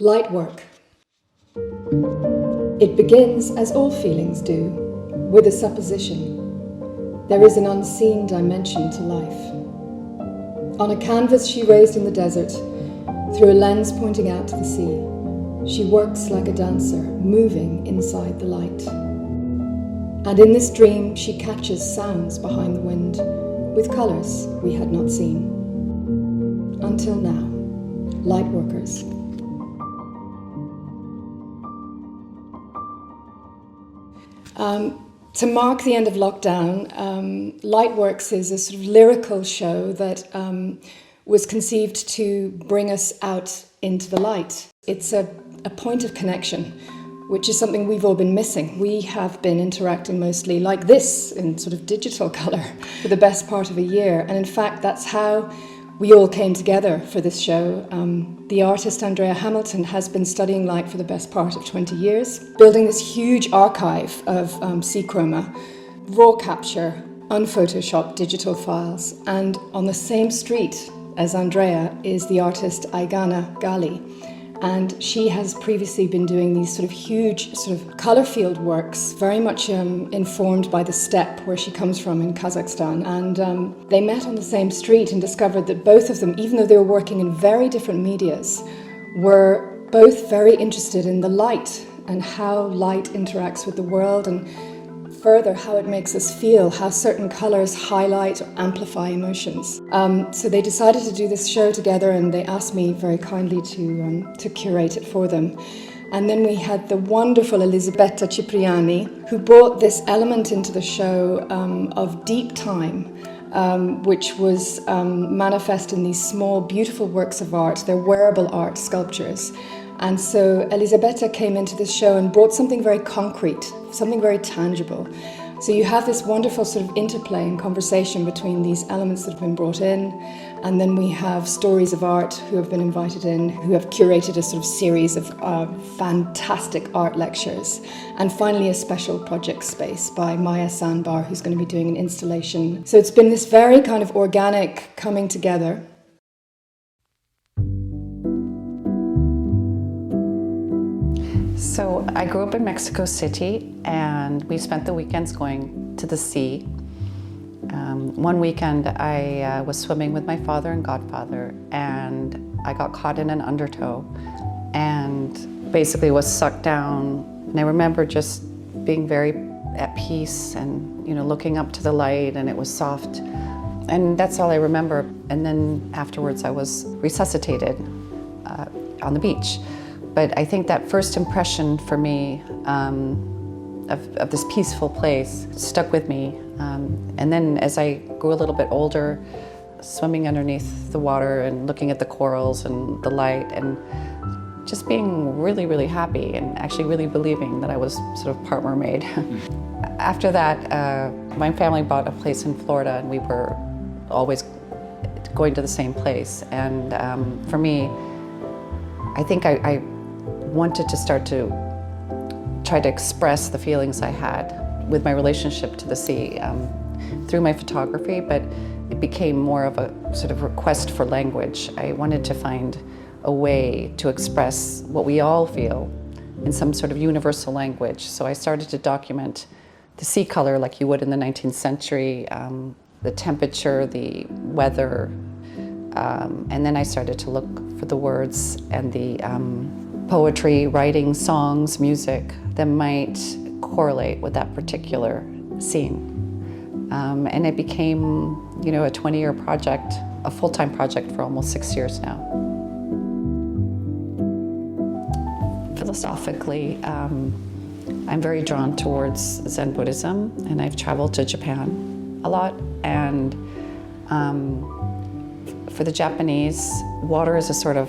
Light work. It begins, as all feelings do, with a supposition. There is an unseen dimension to life. On a canvas she raised in the desert, through a lens pointing out to the sea, she works like a dancer, moving inside the light. And in this dream she catches sounds behind the wind, with colours we had not seen. Until now, light workers. To mark the end of lockdown, Lightworks is a sort of lyrical show that was conceived to bring us out into the light. It's a point of connection, which is something we've all been missing. We have been interacting mostly like this, in sort of digital colour, for the best part of a year. And in fact, that's how we all came together for this show. The artist Andrea Hamilton has been studying light for the best part of 20 years, building this huge archive of C-chroma, raw capture, unphotoshopped digital files. And on the same street as Andrea is the artist Aigana Gali. And she has previously been doing these sort of huge sort of colour field works, very much informed by the steppe where she comes from in Kazakhstan. And they met on the same street and discovered that both of them, even though they were working in very different medias, were both very interested in the light and how light interacts with the world, and further how it makes us feel, how certain colours highlight or amplify emotions. So they decided to do this show together, and they asked me very kindly to curate it for them. And then we had the wonderful Elisabetta Cipriani, who brought this element into the show of deep time, which was manifest in these small, beautiful works of art. They're wearable art sculptures. And so Elisabetta came into this show and brought something very concrete, something very tangible. So you have this wonderful sort of interplay and conversation between these elements that have been brought in, and then we have stories of art who have been invited in, who have curated a sort of series of fantastic art lectures, and finally a special project space by Maya Sandbar, who's going to be doing an installation. So it's been this very kind of organic coming together. So I grew up in Mexico City, and we spent the weekends going to the sea. One weekend I was swimming with my father and godfather, and I got caught in an undertow and basically was sucked down. And I remember just being very at peace and, you know, looking up to the light, and it was soft. And that's all I remember. And then afterwards I was resuscitated on the beach. But I think that first impression for me of this peaceful place stuck with me. And then as I grew a little bit older, swimming underneath the water and looking at the corals and the light, and just being really, really happy and actually really believing that I was sort of part mermaid. After that, my family bought a place in Florida, and we were always going to the same place. And for me, I think I wanted to start to try to express the feelings I had with my relationship to the sea through my photography, but it became more of a sort of request for language. I wanted to find a way to express what we all feel in some sort of universal language. So I started to document the sea color like you would in the 19th century, the temperature, the weather, and then I started to look for the words and the poetry, writing, songs, music that might correlate with that particular scene. And it became, you know, a 20-year project, a full-time project for almost 6 years now. Philosophically, I'm very drawn towards Zen Buddhism, and I've traveled to Japan a lot. And for the Japanese, water is a sort of,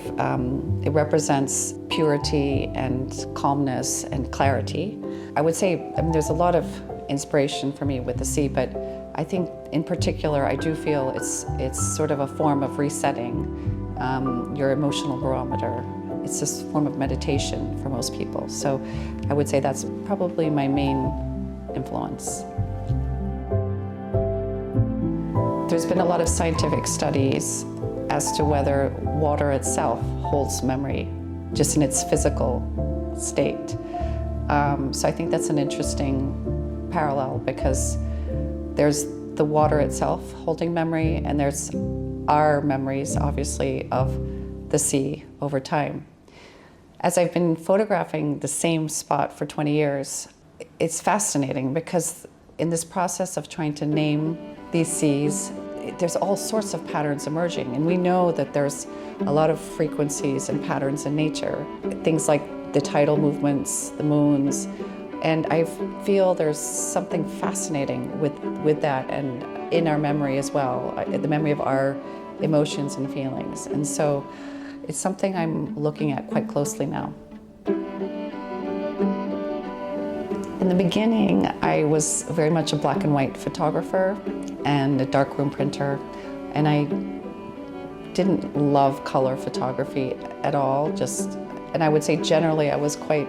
it represents purity and calmness and clarity. I would say, I mean, there's a lot of inspiration for me with the sea, but I think in particular, I do feel it's sort of a form of resetting your emotional barometer. It's this form of meditation for most people. So I would say that's probably my main influence. There's been a lot of scientific studies as to whether water itself holds memory just in its physical state. So I think that's an interesting parallel, because there's the water itself holding memory, and there's our memories, obviously, of the sea over time. As I've been photographing the same spot for 20 years, it's fascinating, because in this process of trying to name these seas, there's all sorts of patterns emerging, and we know that there's a lot of frequencies and patterns in nature, things like the tidal movements, the moons, and I feel there's something fascinating with that, and in our memory as well, the memory of our emotions and feelings. And so it's something I'm looking at quite closely now. In the beginning, I was very much a black and white photographer and a darkroom printer, and I didn't love color photography at all. And I would say generally I was quite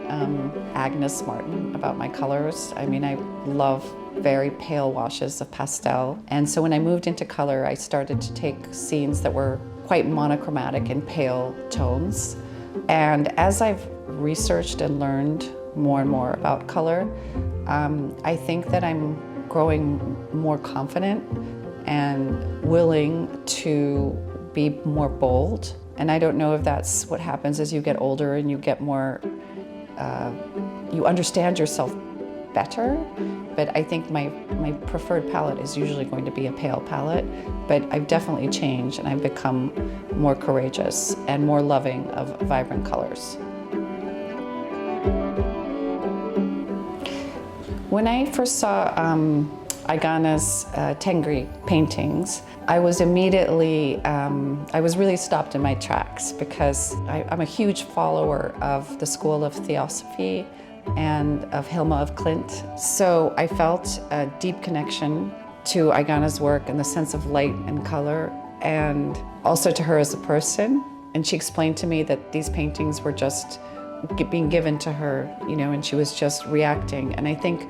Agnes Martin about my colors. I mean, I love very pale washes of pastel. And so when I moved into color, I started to take scenes that were quite monochromatic and pale tones. And as I've researched and learned more and more about color, I think that I'm growing more confident and willing to be more bold. And I don't know if that's what happens as you get older and you get more, you understand yourself better. But I think my preferred palette is usually going to be a pale palette. But I've definitely changed, and I've become more courageous and more loving of vibrant colors. When I first saw Aigana's Tengri paintings, I was immediately, I was really stopped in my tracks, because I'm a huge follower of the School of Theosophy and of Hilma of Klint. So I felt a deep connection to Aigana's work and the sense of light and color, and also to her as a person. And she explained to me that these paintings were just being given to her, you know, and she was just reacting. And I think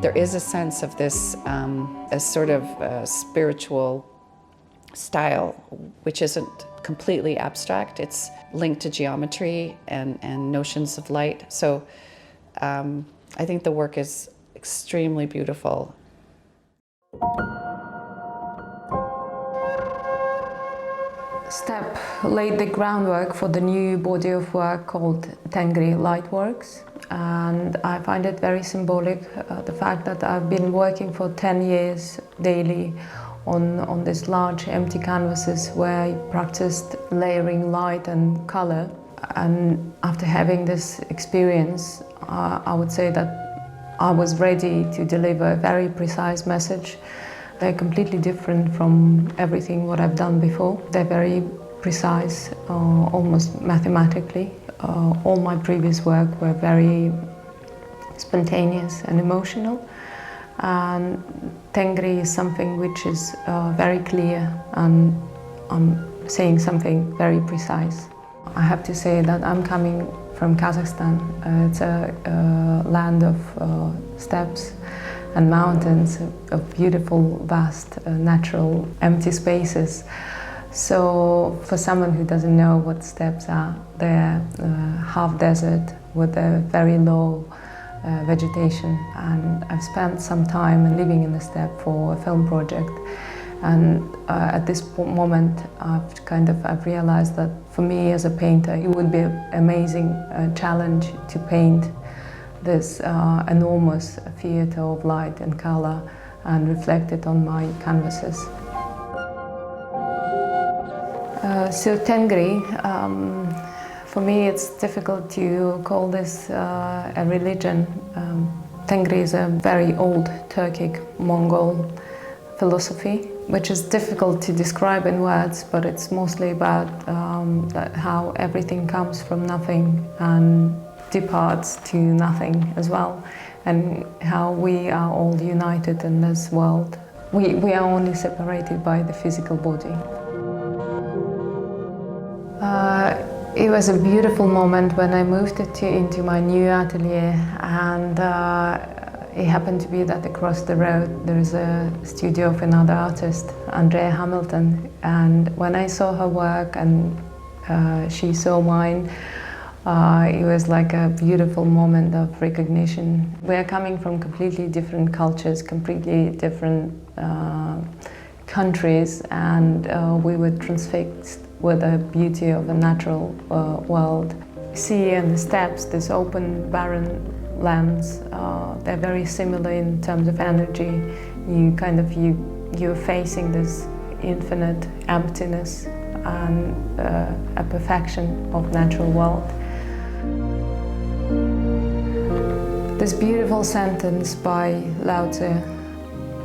there is a sense of this, a sort of spiritual style, which isn't completely abstract. It's linked to geometry and notions of light. So I think the work is extremely beautiful. Steppe laid the groundwork for the new body of work called Tengri Lightworks, and I find it very symbolic, the fact that I've been working for 10 years daily on these large empty canvases where I practiced layering light and color. And after having this experience, I would say that I was ready to deliver a very precise message. They're completely different from everything what I've done before. They're very precise, almost mathematically. All my previous work were very spontaneous and emotional. And Tengri is something which is very clear, and I'm saying something very precise. I have to say that I'm coming from Kazakhstan. It's a land of steppes and mountains, of beautiful, vast, natural, empty spaces. So for someone who doesn't know what steppes are, they're half desert with a very low vegetation. And I've spent some time living in the steppe for a film project. And at this moment, I've realized that for me as a painter, it would be an amazing challenge to paint this enormous theater of light and color and reflect it on my canvases. So Tengri, for me it's difficult to call this a religion. Tengri is a very old Turkic Mongol philosophy, which is difficult to describe in words, but it's mostly about how everything comes from nothing and departs to nothing as well, and how we are all united in this world. We are only separated by the physical body. It was a beautiful moment when I moved into my new atelier, and it happened to be that across the road there is a studio of another artist, Andrea Hamilton, and when I saw her work and she saw mine, It was like a beautiful moment of recognition. We are coming from completely different cultures, completely different countries, and we were transfixed with the beauty of a natural world. Sea and the steppes, this open, barren lands, they're very similar in terms of energy. You're facing this infinite emptiness and a perfection of natural world. This beautiful sentence by Lao Tzu,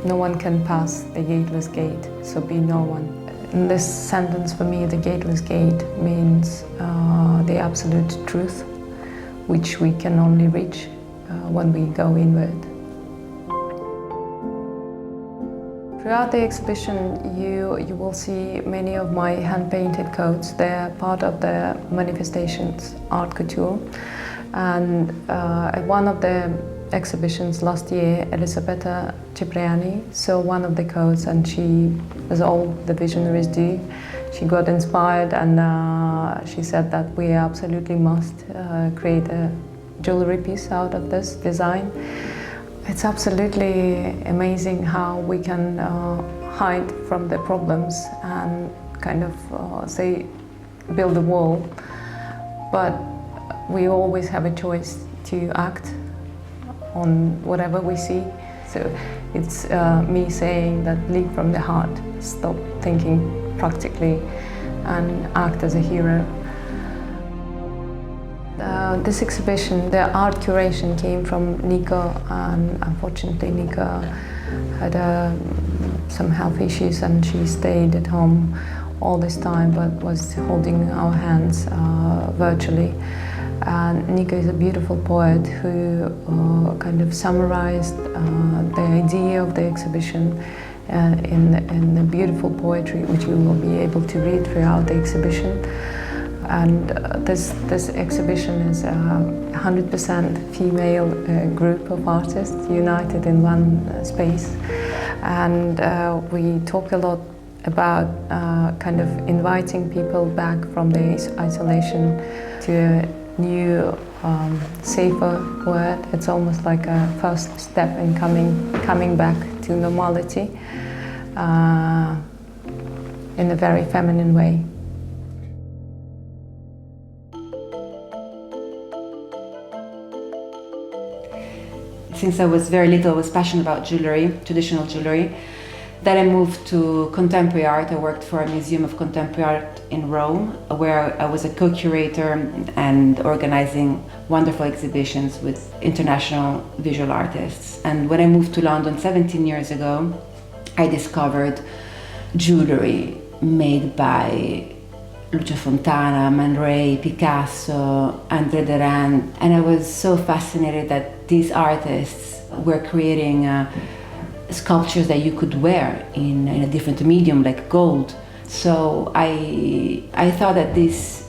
"No one can pass the gateless gate, so be no one." In this sentence, for me, the gateless gate means the absolute truth, which we can only reach when we go inward. Throughout the exhibition, you will see many of my hand-painted coats. They're part of the manifestations art couture. And at one of the exhibitions last year, Elisabetta Cipriani saw one of the coats, and she, as all the visionaries do, she got inspired, and she said that we absolutely must create a jewelry piece out of this design. It's absolutely amazing how we can hide from the problems and kind of build a wall, but we always have a choice to act on whatever we see. So it's me saying that leap from the heart, stop thinking practically and act as a hero. This exhibition, the art curation came from Nico, and unfortunately Nico had some health issues and she stayed at home all this time but was holding our hands virtually. And Nico is a beautiful poet who kind of summarized the idea of the exhibition in the beautiful poetry which we will be able to read throughout the exhibition. And this exhibition is a 100% female group of artists united in one space. And we talk a lot about kind of inviting people back from the isolation to a new, safer world. It's almost like a first step in coming back to normality in a very feminine way. Since I was very little, I was passionate about jewelry, traditional jewelry. Then I moved to contemporary art. I worked for a museum of contemporary art in Rome, where I was a co-curator and organizing wonderful exhibitions with international visual artists. And when I moved to London 17 years ago, I discovered jewelry made by Lucio Fontana, Man Ray, Picasso, André Derain, and I was so fascinated that these artists were creating sculptures that you could wear in a different medium, like gold. So I thought that this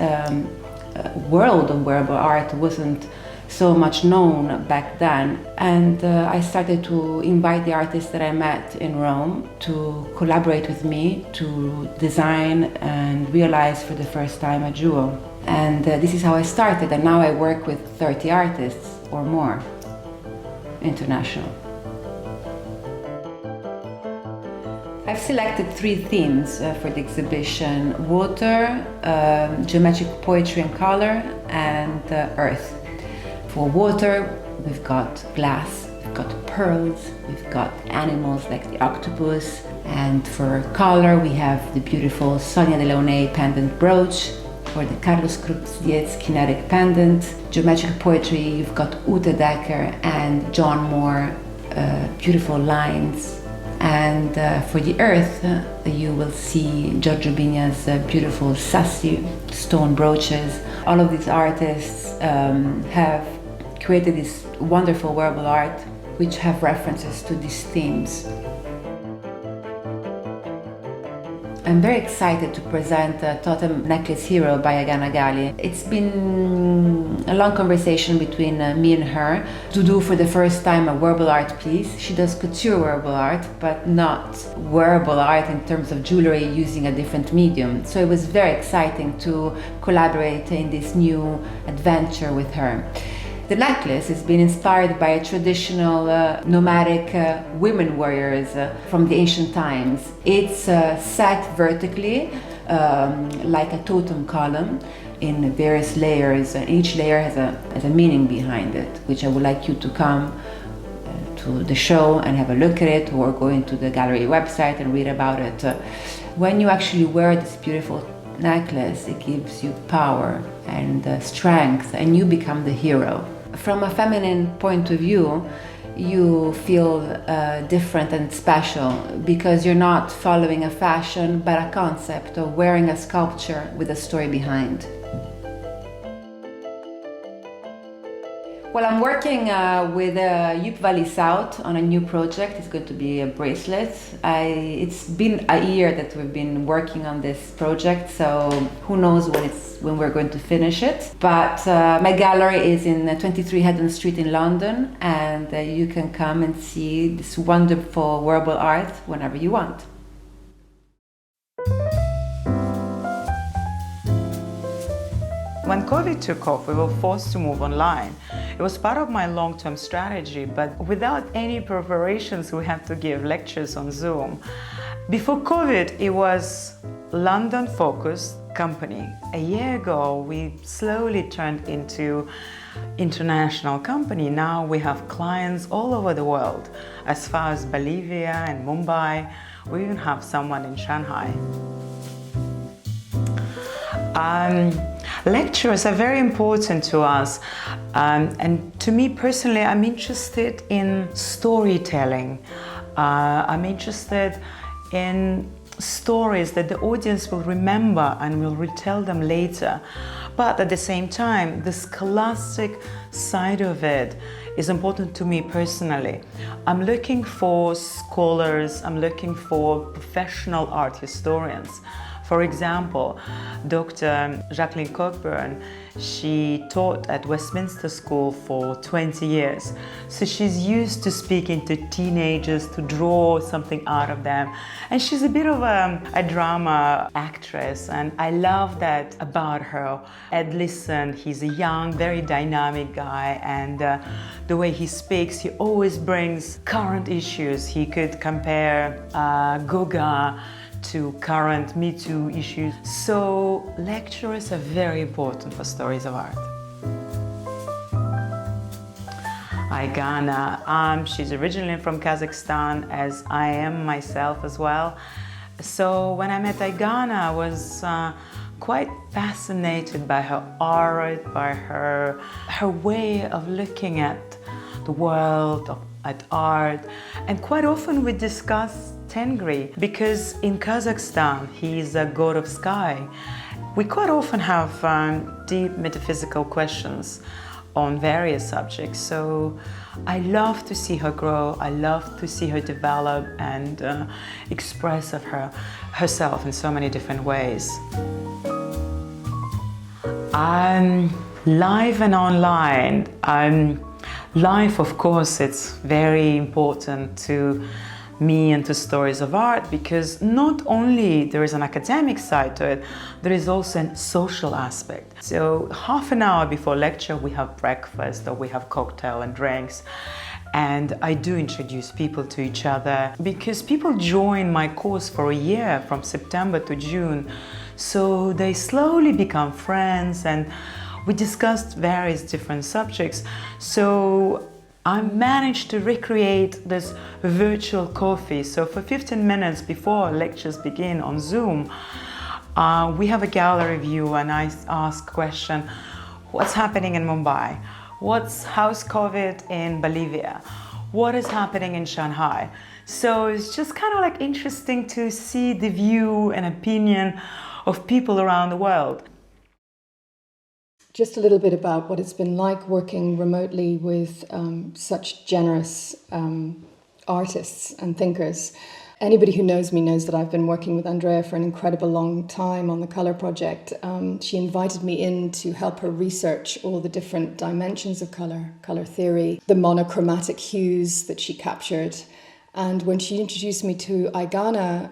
world of wearable art wasn't so much known back then, and I started to invite the artists that I met in Rome to collaborate with me to design and realize for the first time a jewel. And this is how I started, and now I work with 30 artists or more, international. I've selected 3 themes for the exhibition: water, geometric poetry and color, and earth. For water, we've got glass, we've got pearls, we've got animals like the octopus, and for color we have the beautiful Sonia Delaunay pendant brooch, or the Carlos Cruz Diez kinetic pendant. Geometric poetry, you've got Ute Decker and John Moore, beautiful lines. And for the earth, you will see Giorgio Bigna's beautiful sassy stone brooches. All of these artists have created this wonderful wearable art which have references to these themes. I'm very excited to present Totem Necklace Hero by Agana Gali. It's been a long conversation between me and her to do for the first time a wearable art piece. She does couture wearable art, but not wearable art in terms of jewelry using a different medium. So it was very exciting to collaborate in this new adventure with her. The necklace has been inspired by traditional nomadic women warriors from the ancient times. It's set vertically like a totem column in various layers, and each layer has a meaning behind it, which I would like you to come to the show and have a look at it, or go into the gallery website and read about it. When you actually wear this beautiful necklace, it gives you power and strength, and you become the hero. From a feminine point of view, you feel different and special because you're not following a fashion but a concept of wearing a sculpture with a story behind. Well, I'm working with Yup Valley South on a new project. It's going to be a bracelet. It's been a year that we've been working on this project, so who knows when we're going to finish it. But my gallery is in 23 Haddon Street in London, and you can come and see this wonderful wearable art whenever you want. When COVID took off, we were forced to move online. It was part of my long-term strategy, but without any preparations, we had to give lectures on Zoom. Before COVID, it was London-focused company. A year ago, we slowly turned into international company. Now we have clients all over the world, as far as Bolivia and Mumbai. We even have someone in Shanghai. Lectures are very important to us, and to me personally, I'm interested in storytelling. I'm interested in stories that the audience will remember and will retell them later. But at the same time, the scholastic side of it is important to me personally. I'm looking for scholars, I'm looking for professional art historians. For example, Dr. Jacqueline Cockburn, she taught at Westminster School for 20 years. So she's used to speaking to teenagers, to draw something out of them. And she's a bit of a drama actress, and I love that about her. Ed Lisson, he's a young, very dynamic guy, and the way he speaks, he always brings current issues. He could compare Goga to current Me Too issues. So lecturers are very important for stories of art. Aigana, she's originally from Kazakhstan, as I am myself as well. So when I met Aigana, I was quite fascinated by her art, by her way of looking at the world, at art, and quite often we discuss Tengri, because in Kazakhstan he is a god of sky. We quite often have deep metaphysical questions on various subjects, so I love to see her grow, I love to see her develop and express of herself in so many different ways. Live and online. Live, of course, it's very important to me and to stories of art, because not only there is an academic side to it, there is also a social aspect. So half an hour before lecture we have breakfast, or we have cocktail and drinks, and I do introduce people to each other, because people join my course for a year from September to June, so they slowly become friends, and we discussed various different subjects. So I managed to recreate this virtual coffee. So for 15 minutes before lectures begin on Zoom, we have a gallery view, and I ask question, what's happening in Mumbai? How's COVID in Bolivia? What is happening in Shanghai? So it's just kind of like interesting to see the view and opinion of people around the world. Just a little bit about what it's been like working remotely with such generous artists and thinkers. Anybody who knows me knows that I've been working with Andrea for an incredible long time on the colour project. She invited me in to help her research all the different dimensions of colour, colour theory, the monochromatic hues that she captured. And when she introduced me to Aigana,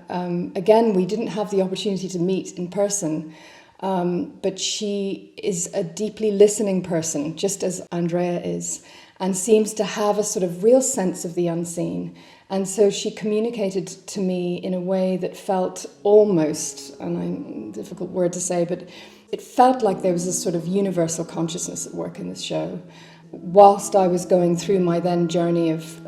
again, we didn't have the opportunity to meet in person, but she is a deeply listening person, just as Andrea is, and seems to have a sort of real sense of the unseen. And so she communicated to me in a way that felt almost, and a difficult word to say, but it felt like there was a sort of universal consciousness at work in this show. Whilst I was going through my then journey of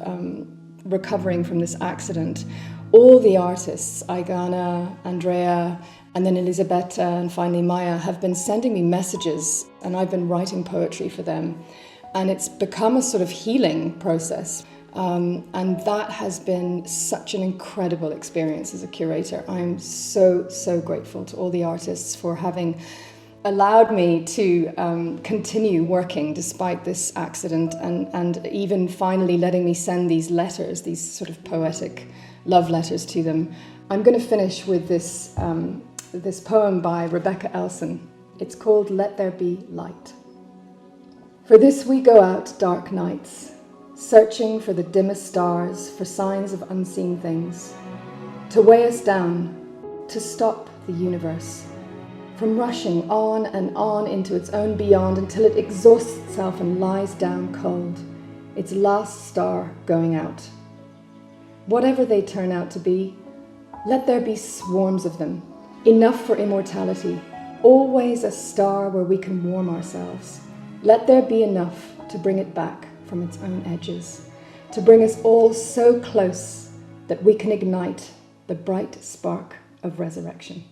recovering from this accident, all the artists, Aigana, Andrea, and then Elisabetta, and finally Maya, have been sending me messages, and I've been writing poetry for them. And it's become a sort of healing process. And that has been such an incredible experience as a curator. I'm so, so grateful to all the artists for having allowed me to continue working despite this accident, and even finally letting me send these letters, these sort of poetic love letters to them. I'm going to finish with this, this poem by Rebecca Elson. It's called Let There Be Light. For this we go out dark nights, searching for the dimmest stars, for signs of unseen things, to weigh us down, to stop the universe from rushing on and on into its own beyond until it exhausts itself and lies down cold, its last star going out. Whatever they turn out to be, let there be swarms of them, enough for immortality, always a star where we can warm ourselves. Let there be enough to bring it back from its own edges, to bring us all so close that we can ignite the bright spark of resurrection.